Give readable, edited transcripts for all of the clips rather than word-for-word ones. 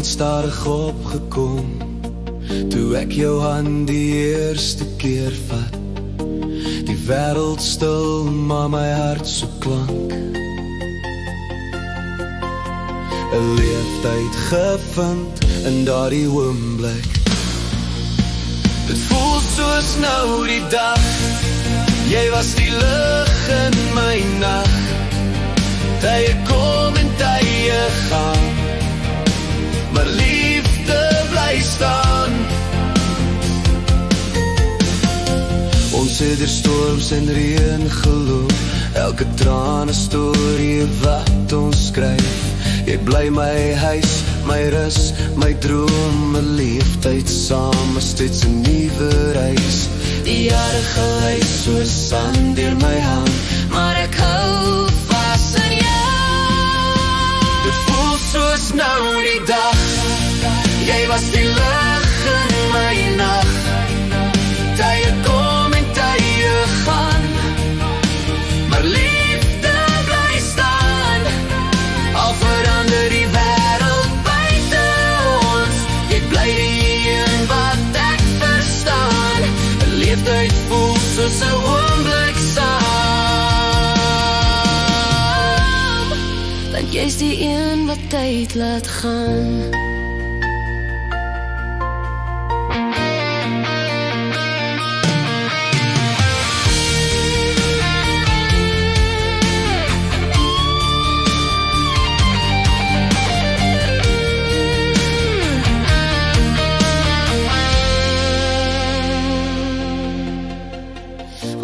het stadig opgekom, toe ek jou hand die eerste keer vat. Die wêreld stil, maar my hart so klank. 'n Leeftyd gevind in daardie oomblik. Dit voel soos nou die dag, jy was die lig in my nag. Tye kom en tye gaan, maar liefde bly staan. Ons het deur storms en reën geloop, elke traan 'n storie wat ons skryf. Jy bly my huis, my rus, my droom, 'n leeftyd saam, is steeds 'n nuwe reis. Die jare gly soos sand deur my hand, maar ek hou vas aan jou. Dit voel soos nou die dag, jy was die lig in my nag. Tye kom en tye gaan, maar liefde bly staan. Al verander die wêreld buite ons, jy bly die een wat ek verstaan. 'n Leeftyd voel soos 'n oomblik saam, want jy's die een wat tyd laat gaan.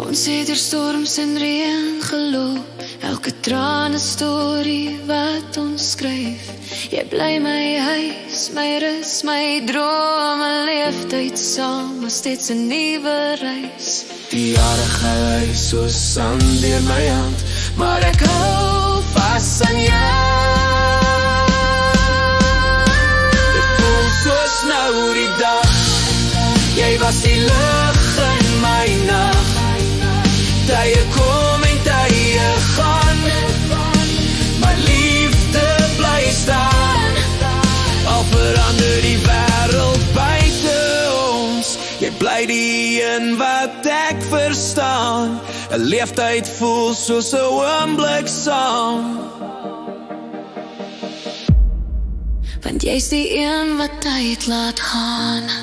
Ons het deur storms en reën geloop, elke traan 'n storie wat ons skryf. Jy bly my huis, my rus, my droom, 'n leeftyd saam, maar steeds 'n nuwe reis. Die jare gly soos sand deur my hand, maar ek hou vas aan jou. Dit voel soos nou die dag, jy was die lig in my nag. Tye kom en tye gaan, maar liefde bly staan. Al verander die wêreld buite ons, jy bly die een wat ek verstaan. 'n Leeftyd voel soos 'n oomblik saam, want jy's die een wat tyd laat gaan.